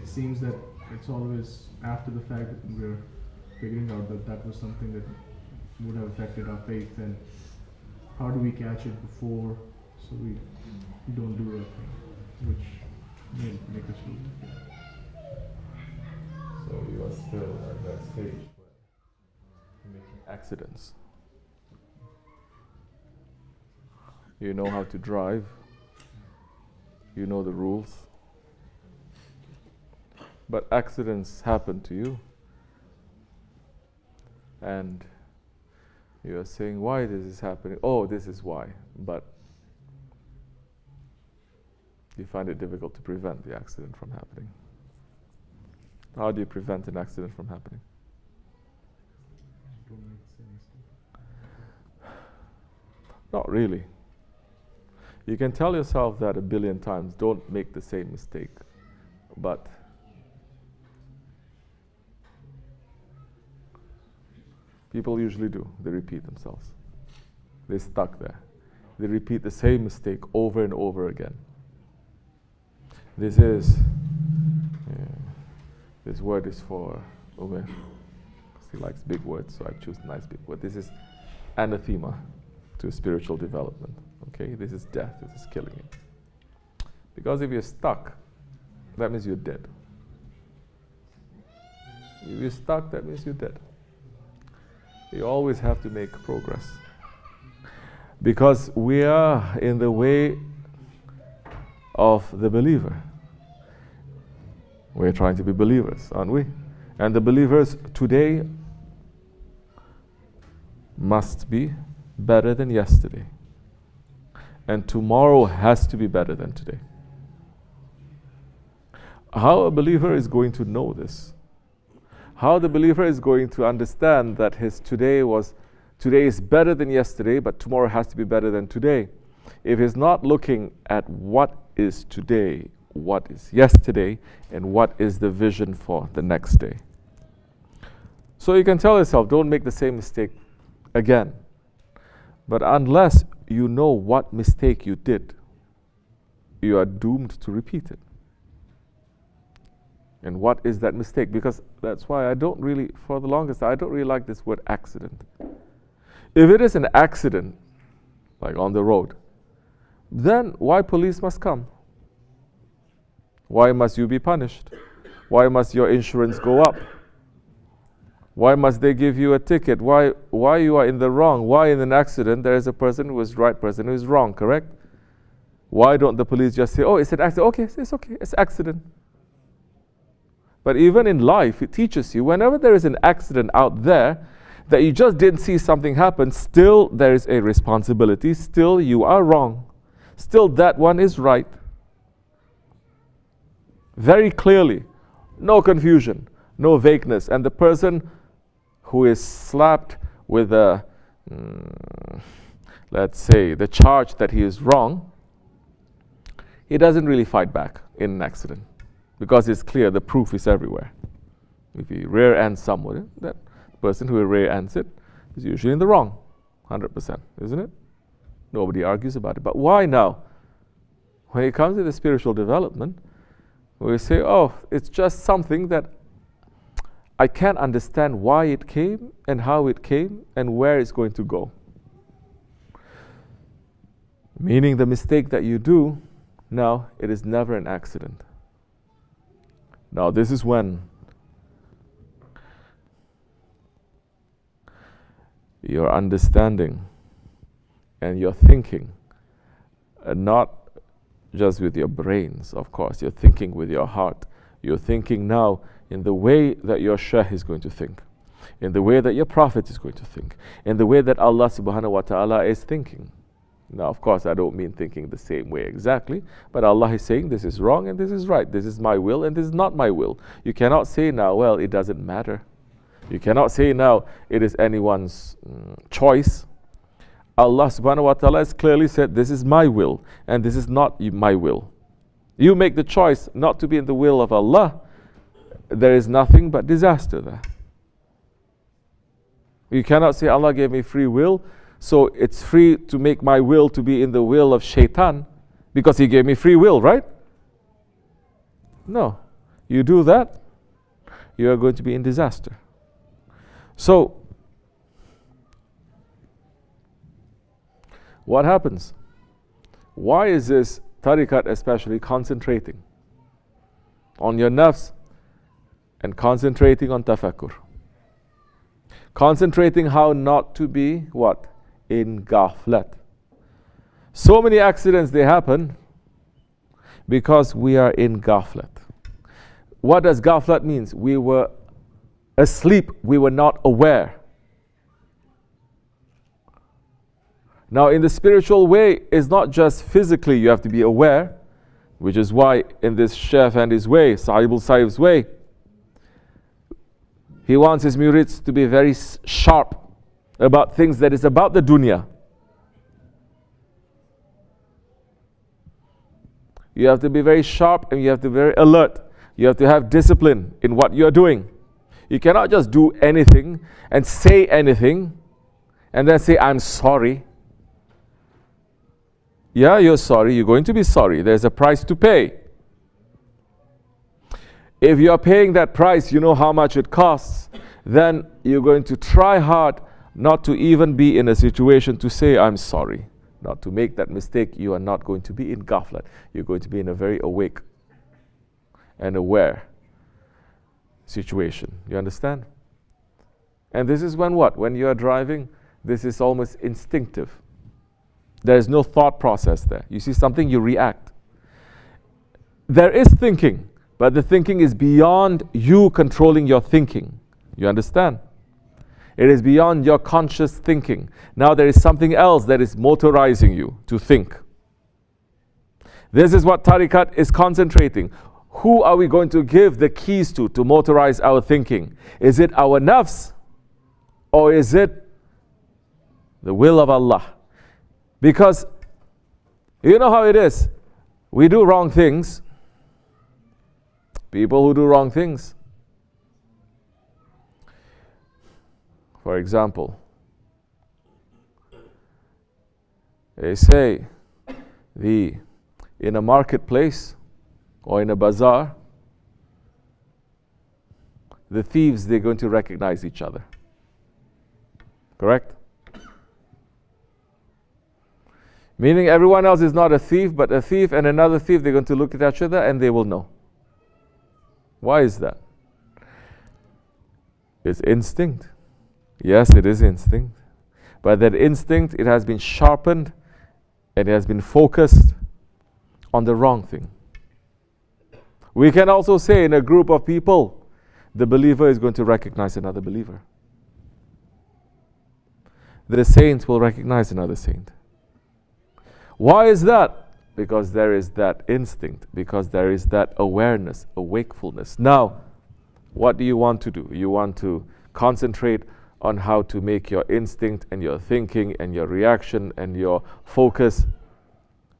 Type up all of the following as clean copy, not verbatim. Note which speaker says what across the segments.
Speaker 1: it seems that it's always after the fact that we're figuring out that that was something that would have affected our faith, and how do we catch it before so we don't do that thing, which may make us lose it.
Speaker 2: So you are still at that stage where you're making accidents. You know how to drive, you know the rules, but accidents happen to you, and you are saying, why this is happening? Oh, this is why. But you find it difficult to prevent the accident from happening. How do you prevent an accident from happening? Not really. You can tell yourself that 1 billion times, don't make the same mistake. But people usually do. They repeat themselves. They're stuck there. They repeat the same mistake over and over again. This word is for Umer. He likes big words, so I choose nice big words. This is anathema to spiritual development. Okay, this is death. This is killing you. Because if you're stuck, that means you're dead. If you're stuck, that means you're dead. You always have to make progress. Because we are in the way of the believer. We're trying to be believers, aren't we? And the believers today must be better than yesterday. And tomorrow has to be better than today. How a believer is going to know this? How the believer is going to understand that his today is better than yesterday, but tomorrow has to be better than today, if he's not looking at what is today, what is yesterday, and what is the vision for the next day. So you can tell yourself, don't make the same mistake again. But unless you know what mistake you did, you are doomed to repeat it. And what is that mistake? Because that's why I don't really like this word accident. If it is an accident, like on the road, then why police must come? Why must you be punished? Why must your insurance go up? Why must they give you a ticket? Why you are in the wrong? Why in an accident there is a person who is right, person who is wrong, correct? Why don't the police just say, oh, it's an accident. Okay, it's okay, it's an accident. But even in life, it teaches you, whenever there is an accident out there, that you just didn't see something happen, still there is a responsibility, still you are wrong. Still that one is right. Very clearly, no confusion, no vagueness. And the person who is slapped with let's say, the charge that he is wrong, he doesn't really fight back in an accident. Because it's clear, the proof is everywhere. If you rear end someone, that person who rear ends it is usually in the wrong, 100%, isn't it? Nobody argues about it. But why now? When it comes to the spiritual development, we say, oh, it's just something that I can't understand why it came and how it came and where it's going to go. Meaning the mistake that you do, now it is never an accident. Now this is when your understanding and your thinking, not just with your brains, of course, you're thinking with your heart. You're thinking now in the way that your Shaykh is going to think, in the way that your Prophet is going to think, in the way that Allah subhanahu wa ta'ala is thinking. Now, of course, I don't mean thinking the same way exactly, but Allah is saying this is wrong and this is right. This is my will and this is not my will. You cannot say now, well, it doesn't matter. You cannot say now it is anyone's choice. Allah subhanahu wa ta'ala has clearly said, this is my will and this is not my will. You make the choice not to be in the will of Allah, there is nothing but disaster there. You cannot say Allah gave me free will, so it's free to make my will to be in the will of shaitan because he gave me free will, right? No. You do that, you are going to be in disaster. So, what happens? Why is this tariqat especially concentrating on your nafs and concentrating on tafakkur? Concentrating how not to be what? In ghaflat. So many accidents they happen because we are in ghaflat. What does ghaflat means? We were asleep, we were not aware. Now in the spiritual way, it's not just physically you have to be aware, which is why in this Shaykh and his way, Sahibul Sahib's way, he wants his murids to be very sharp about things that is about the dunya. You have to be very sharp and you have to be very alert. You have to have discipline in what you are doing. You cannot just do anything and say anything and then say, I'm sorry. Yeah, you're sorry. You're going to be sorry. There's a price to pay. If you're paying that price, you know how much it costs, then you're going to try hard not to even be in a situation to say, I'm sorry. Not to make that mistake. You are not going to be in ghaflat. You're going to be in a very awake and aware situation. You understand? And this is when what? When you are driving, this is almost instinctive. There is no thought process there. You see something, you react. There is thinking, but the thinking is beyond you controlling your thinking. You understand? It is beyond your conscious thinking. Now there is something else that is motorizing you to think. This is what tariqat is concentrating. Who are we going to give the keys to motorize our thinking? Is it our nafs? Or is it the will of Allah? Because you know how it is. We do wrong things. People who do wrong things. For example, they say in a marketplace or in a bazaar, the thieves, they're going to recognize each other. Correct? Meaning everyone else is not a thief, but a thief and another thief, they're going to look at each other and they will know. Why is that? It's instinct. Yes, it is instinct. But that instinct, it has been sharpened and it has been focused on the wrong thing. We can also say in a group of people, the believer is going to recognize another believer. The saint will recognize another saint. Why is that? Because there is that instinct, because there is that awareness, a wakefulness. Now, what do you want to do? You want to concentrate on how to make your instinct and your thinking and your reaction and your focus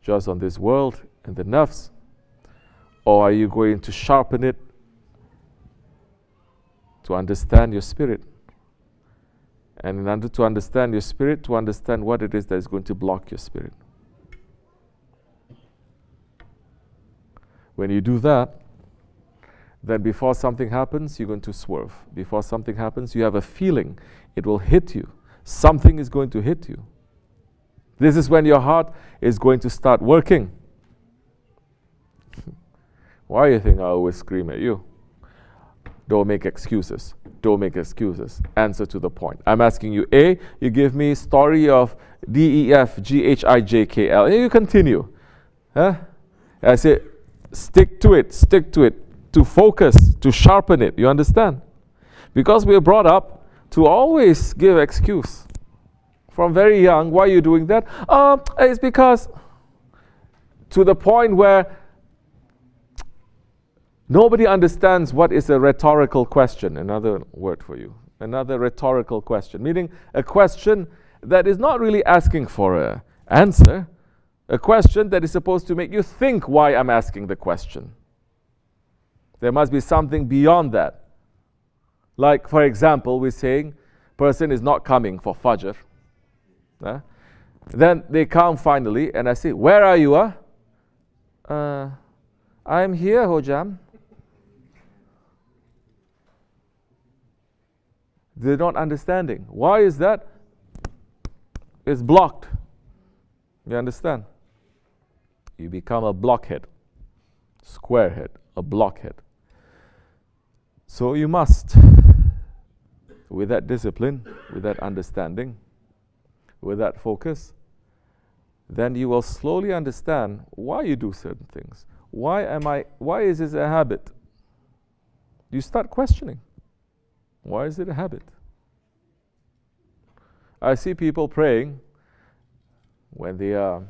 Speaker 2: just on this world and the nafs? Or are you going to sharpen it to understand your spirit? And in order to understand your spirit, to understand what it is that is going to block your spirit. When you do that, then before something happens, you're going to swerve. Before something happens, you have a feeling it will hit you. Something is going to hit you. This is when your heart is going to start working. Why do you think I always scream at you? Don't make excuses. Don't make excuses. Answer to the point. I'm asking you, A, you give me story of D, E, F, G, H, I, J, K, L. And you continue. Huh? I say, stick to it, to focus, to sharpen it. You understand? Because we are brought up to always give excuse. From very young, why are you doing that? It's because, to the point where nobody understands what is a rhetorical question. Another word for you. Another rhetorical question. Meaning a question that is not really asking for an answer. A question that is supposed to make you think why I'm asking the question. There must be something beyond that. Like, for example, we're saying, person is not coming for Fajr. Then they come finally, and I say, where are you? I'm here, Hojam. They're not understanding. Why is that? It's blocked. You understand? You become a blockhead, squarehead, a blockhead. So you must, with that discipline, with that understanding, with that focus, then you will slowly understand why you do certain things. Why is this a habit? You start questioning. Why is it a habit? I see people praying when they are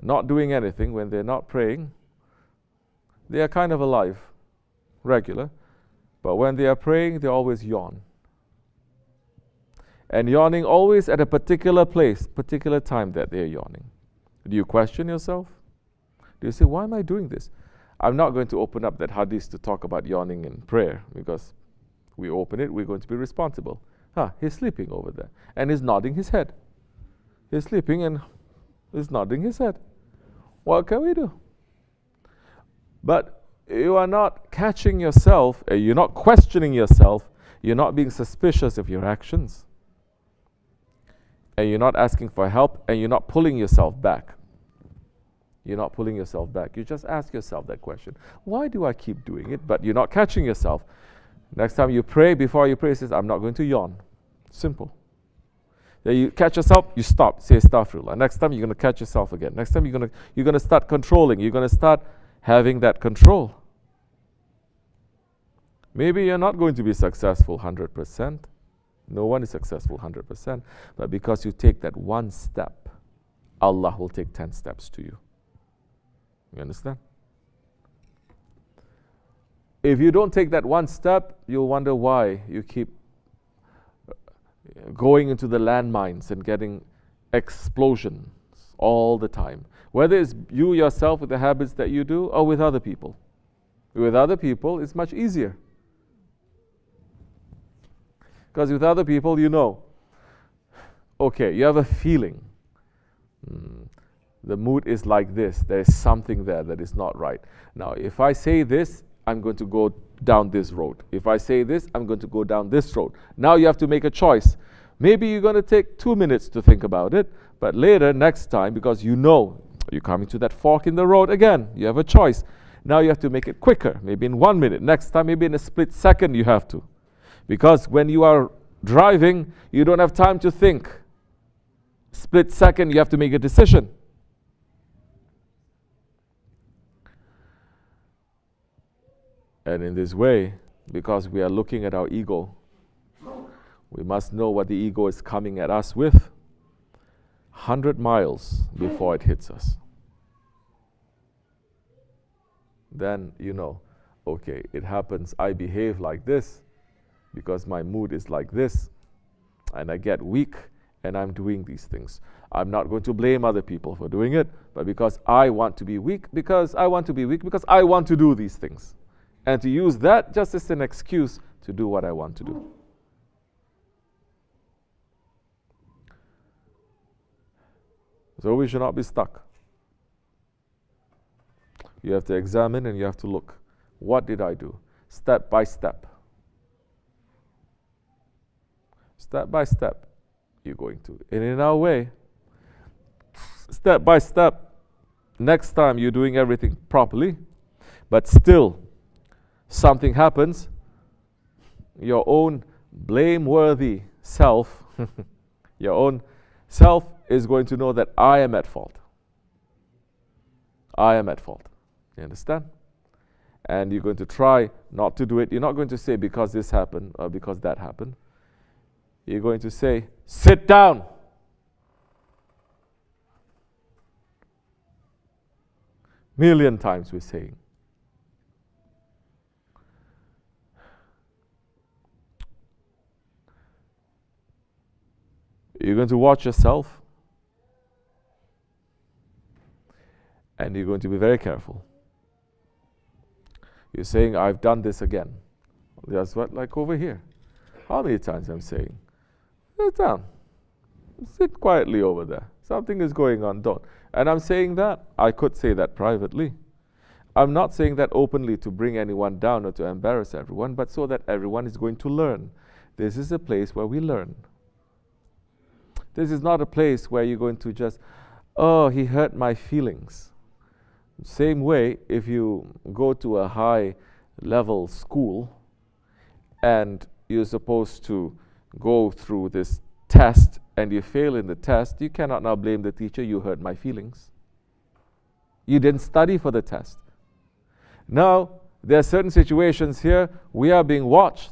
Speaker 2: not doing anything, when they're not praying. They are kind of alive, regular, but when they are praying, they always yawn. And yawning always at a particular place, particular time that they're yawning. Do you question yourself? Do you say, why am I doing this? I'm not going to open up that hadith to talk about yawning in prayer, because we open it, we're going to be responsible. He's sleeping over there, and he's nodding his head. He's sleeping and he's nodding his head. What can we do? But you are not catching yourself, you're not questioning yourself, you're not being suspicious of your actions, and you're not asking for help, and you're not pulling yourself back. You're not pulling yourself back. You just ask yourself that question. Why do I keep doing it? But you're not catching yourself. Next time you pray, before you pray, says, I'm not going to yawn. Simple. Then you catch yourself, you stop, say astaghfirullah. Next time you're going to catch yourself again. Next time you're going to start controlling. You're going to start having that control. Maybe you're not going to be successful 100%. No one is successful 100%. But because you take that one step, Allah will take 10 steps to you. You understand? If you don't take that one step, you'll wonder why you keep going into the landmines and getting explosions all the time. Whether it's you yourself with the habits that you do, or with other people. With other people, it's much easier. Because with other people, you know, okay, you have a feeling. The mood is like this. There is something there that is not right. Now, if I say this, I'm going to go down this road. If I say this, I'm going to go down this road. Now you have to make a choice. Maybe you're going to take 2 minutes to think about it, but later, next time, because you know you're coming to that fork in the road again, you have a choice. Now you have to make it quicker, maybe in 1 minute. Next time, maybe in a split second you have to. Because when you are driving, you don't have time to think. Split second, you have to make a decision. And in this way, because we are looking at our ego, we must know what the ego is coming at us with 100 miles before it hits us. Then you know, okay, it happens, I behave like this because my mood is like this, and I get weak and I'm doing these things. I'm not going to blame other people for doing it, but because I want to be weak, because I want to do these things. And to use that just as an excuse to do what I want to do. So we should not be stuck. You have to examine and you have to look. What did I do? Step by step. Step by step, you're going to. And in our way, step by step, next time you're doing everything properly, but still, something happens, your own blameworthy self, your own self is going to know that I am at fault. I am at fault. You understand? And you're going to try not to do it. You're not going to say because this happened or because that happened. You're going to say, sit down. Million times we're saying. You're going to watch yourself, and you're going to be very careful. You're saying, I've done this again. That's what, like over here. How many times I'm saying, sit down. Sit quietly over there. Something is going on, don't. And I'm saying that. I could say that privately. I'm not saying that openly to bring anyone down or to embarrass everyone, but so that everyone is going to learn This is a place where we learn. This is not a place where you're going to just, oh, he hurt my feelings. Same way, if you go to a high level school and you're supposed to go through this test and you fail in the test, you cannot now blame the teacher, you hurt my feelings. You didn't study for the test. Now, there are certain situations here, we are being watched.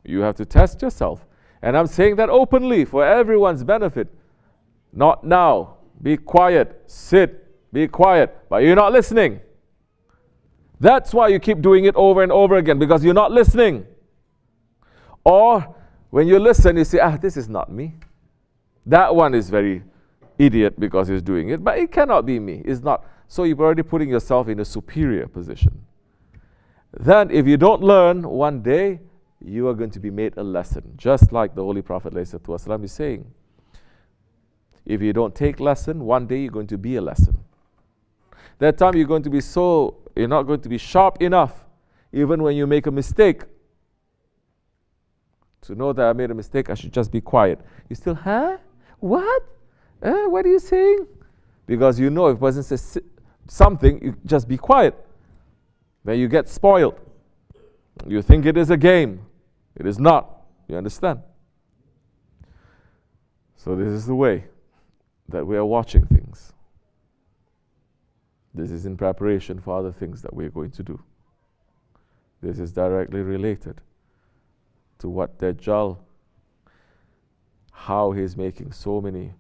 Speaker 2: You have to test yourself. And I'm saying that openly for everyone's benefit. Not now. Be quiet. Sit. Be quiet. But you're not listening. That's why you keep doing it over and over again, because you're not listening. Or when you listen, you say, this is not me. That one is very idiot because he's doing it, but it cannot be me. It's not. So you're already putting yourself in a superior position. Then if you don't learn, one day you are going to be made a lesson. Just like the Holy Prophet ﷺ is saying. If you don't take lesson, one day you're going to be a lesson. That time you're going to be you're not going to be sharp enough, even when you make a mistake, to know that I made a mistake, I should just be quiet. You still, what? What are you saying? Because you know if a person says something, you just be quiet. Then you get spoiled. You think it is a game. It is not. You understand? So this is the way that we are watching things. This is in preparation for other things that we are going to do. This is directly related to what Dajjal, how he's making so many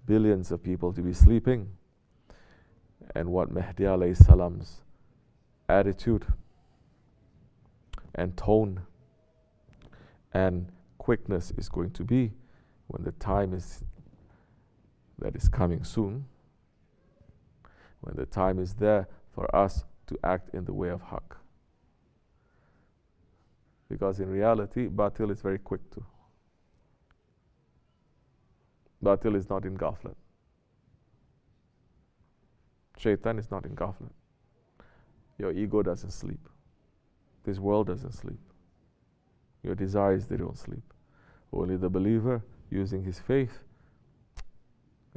Speaker 2: billions of people to be sleeping, and what Mahdi alayhi salam's attitude and tone and quickness is going to be when the time is that is coming soon, when the time is there for us to act in the way of haqq. Because in reality, batil is very quick too. Batil is not in ghaflat. Shaitan is not in ghaflat. Your ego doesn't sleep. This world doesn't sleep. Your desires, they don't sleep. Only the believer, using his faith,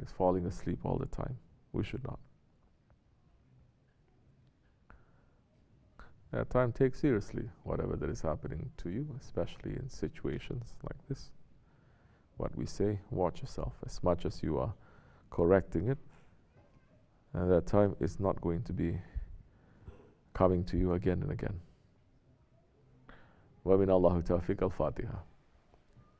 Speaker 2: is falling asleep all the time. We should not. At time, take seriously whatever that is happening to you, especially in situations like this. What we say, watch yourself as much as you are correcting it. And that time is not going to be coming to you again and again. وَمِنَ اللَّهِ تَوْفِيقَ الْفَاتِحَةِ